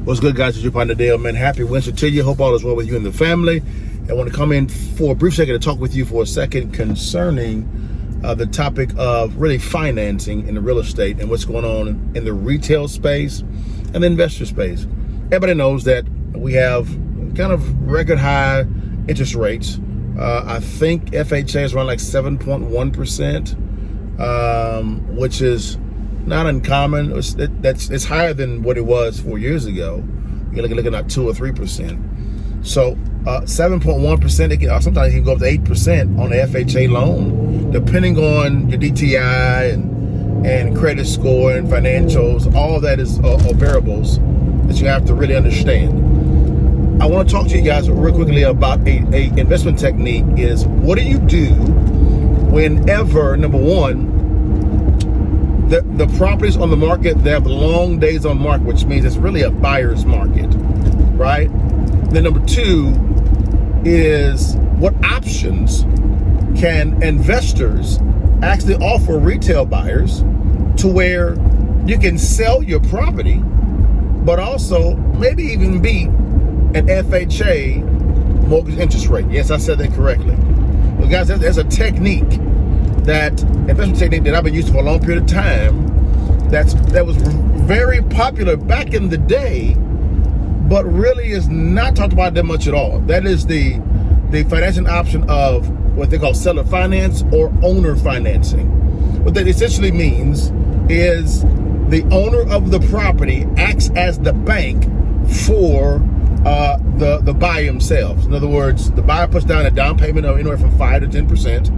What's good, guys? It's your partner, LaDale, man. Happy Wednesday to you. Hope all is well with you and the family. I want to come in for a brief second to talk with you for a second concerning the topic of really financing in the real estate and what's going on in the retail space and the investor space. Everybody knows that we have kind of record high interest rates. I think FHA is around like 7.1%, which is not uncommon. It's higher than what it was 4 years ago. You're looking at 2 or 3%. So 7.1%. Sometimes you can go up to 8% on the FHA loan, depending on your DTI and credit score and financials. All of that is variables that you have to really understand. I want to talk to you guys real quickly about a investment technique. Is what do you do whenever, number one, the properties on the market, they have long days on market, which means it's really a buyer's market, right? Then number two is what options can investors actually offer retail buyers to where you can sell your property, but also maybe even beat an FHA mortgage interest rate. Yes, I said that correctly. Well, guys, there's a technique, that investment technique that I've been using for a long period of time that was very popular back in the day, but really is not talked about that much at all. That is the financing option of what they call seller finance or owner financing. What that essentially means is the owner of the property acts as the bank for the buyer themselves. In other words, the buyer puts down a down payment of anywhere from 5 to 10%,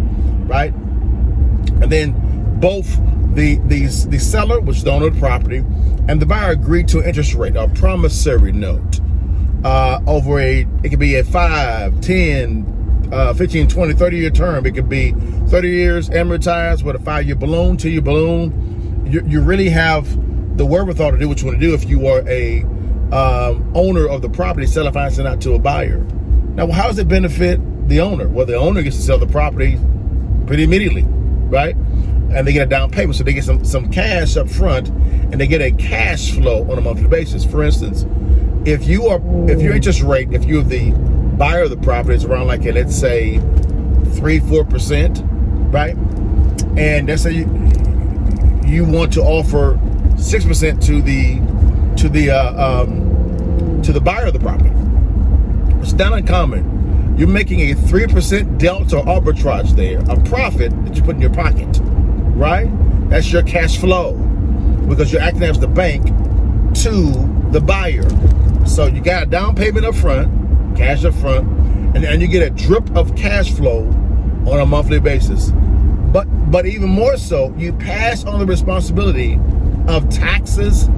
right? And then both the seller, which is the owner of the property, and the buyer agree to an interest rate, a promissory note, over it could be a 5, 10, 15, 20, 30-year term. It could be 30 years amortized with a 5-year balloon, 2-year balloon. You really have the wherewithal to do what you want to do if you are a owner of the property, seller financing out to a buyer. Now, how does it benefit the owner? Well, the owner gets to sell the property pretty immediately, right? And they get a down payment, so they get some cash up front, and they get a cash flow on a monthly basis. For instance, if your interest rate, if you're the buyer of the property, is around like let's say 3-4%, right? And let's say you want to offer 6% to the buyer of the property. It's not uncommon. You're making a 3% delta arbitrage there, a profit that you put in your pocket, right? That's your cash flow, because you're acting as the bank to the buyer. So you got a down payment up front, cash up front, and you get a drip of cash flow on a monthly basis. But even more so, you pass on the responsibility of taxes,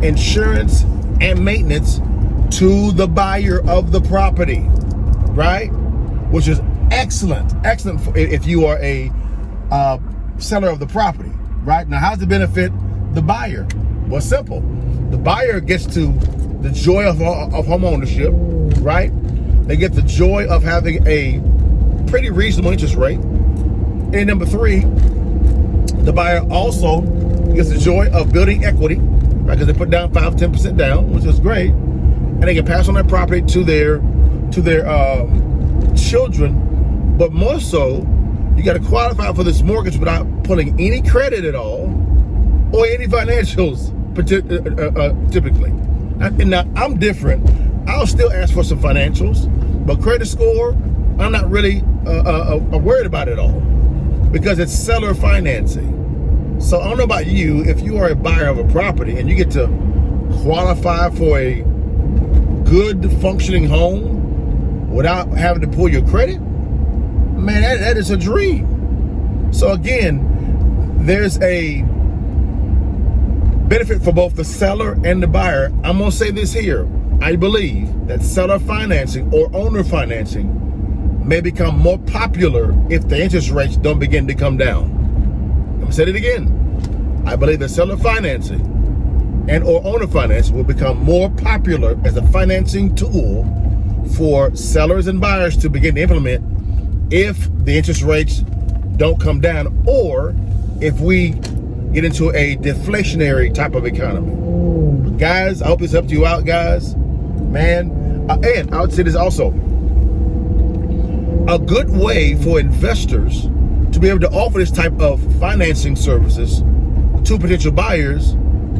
insurance, and maintenance to the buyer of the property, right? Which is excellent if you are a seller of the property, right? Now, how does it benefit the buyer? Well, simple. The buyer gets to the joy of home ownership, right? They get the joy of having a pretty reasonable interest rate. And number three, the buyer also gets the joy of building equity, right? Because they put down 5-10% down, which is great, and they can pass on that property to their children. But more so, you got to qualify for this mortgage without pulling any credit at all or any financials, typically. And now I'm different. I'll still ask for some financials, but credit score, I'm not really worried about it all, because it's seller financing. So I don't know about you, if you are a buyer of a property and you get to qualify for a good functioning home without having to pull your credit, man, that is a dream. So again, there's a benefit for both the seller and the buyer. I'm gonna say this here. I believe that seller financing or owner financing may become more popular if the interest rates don't begin to come down. I'm gonna say it again. I believe that seller financing and or owner financing will become more popular as a financing tool for sellers and buyers to begin to implement if the interest rates don't come down, or if we get into a deflationary type of economy. guys, I hope this helped you out, guys. Man, and I would say this also. A good way for investors to be able to offer this type of financing services to potential buyers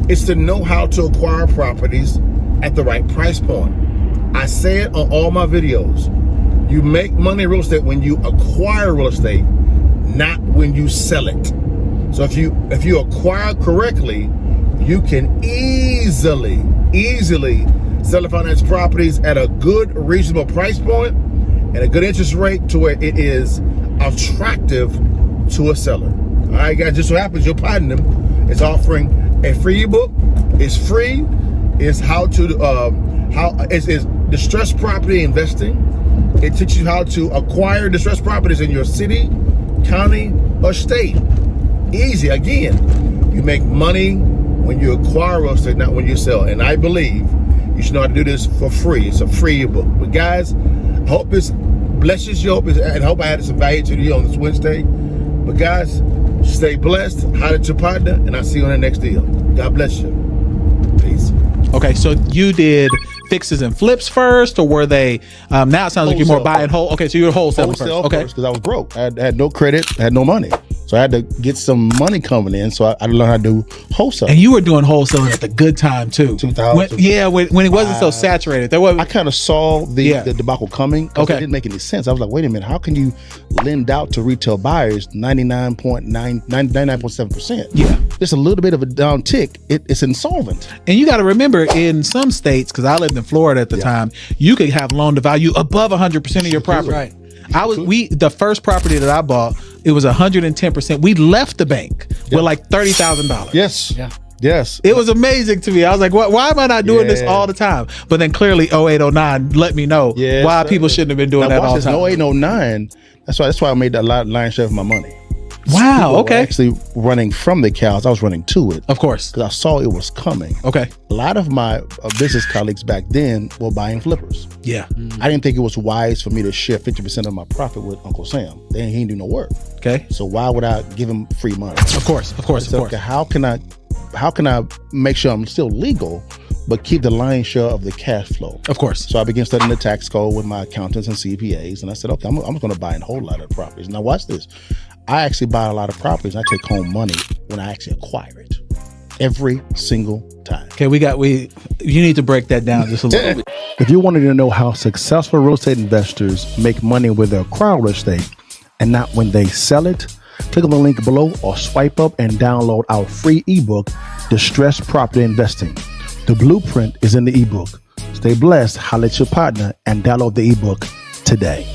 is to know how to acquire properties at the right price point. I say it on all my videos. You make money in real estate when you acquire real estate, not when you sell it. So if you acquire correctly, you can easily sell and finance properties at a good, reasonable price point and a good interest rate to where it is attractive to a seller. All right, guys, just so happens your partner is offering a free ebook. It's free. It's is distressed property investing. It teaches you how to acquire distressed properties in your city, county, or state. Easy. Again, you make money when you acquire real estate, not when you sell. And I believe you should know how to do this for free. It's a free ebook. But guys, I hope this blesses you. I hope I added some value to you on this Wednesday. But guys, stay blessed. Holler at your partner, and I'll see you on the next deal. God bless you. Peace. Okay, so you did fixes and flips first, or were they? Now it sounds like you're more buy and hold. Okay, so you're wholesaling first. Okay, because I was broke. I had no credit. I had no money. So I had to get some money coming in. So I learned how to do wholesale. And you were doing wholesaling at the good time too. 2000. When it wasn't so saturated. There was. I kind of saw the debacle coming. Okay. It didn't make any sense. I was like, wait a minute. How can you lend out to retail buyers 99.7%? Yeah. Just a little bit of a down tick. It's insolvent. And you got to remember, in some states, because I lived in Florida at the time, you could have loan to value above 100% of your property. Right. The first property that I bought, it was 110%. We left the bank with like $30,000. Yes. Yeah. Yes. It was amazing to me. I was like, why am I not doing this all the time? But then clearly 08, 09 let me know why people shouldn't have been doing that all the time. 08, 09. That's why I made that lion's share of my money. Wow. Okay. Actually running from the cows, I was running to it. Of course. Because I saw it was coming. Okay. A lot of my business colleagues back then were buying flippers. Yeah. I didn't think it was wise for me to share 50% of my profit with Uncle Sam. He didn't do no work. Okay. So why would I give him free money? Of course. Okay, how can I make sure I'm still legal, but keep the lion's share of the cash flow? Of course. So I began studying the tax code with my accountants and CPAs, and I said, okay, I'm going to buy and hold a lot of properties. Now watch this. I actually buy a lot of properties. I take home money when I actually acquire it. Every single time. Okay, you need to break that down just a little bit. If you wanted to know how successful real estate investors make money when they acquire real estate and not when they sell it, click on the link below or swipe up and download our free ebook, Distressed Property Investing. The blueprint is in the ebook. Stay blessed, holler at your partner, and download the ebook today.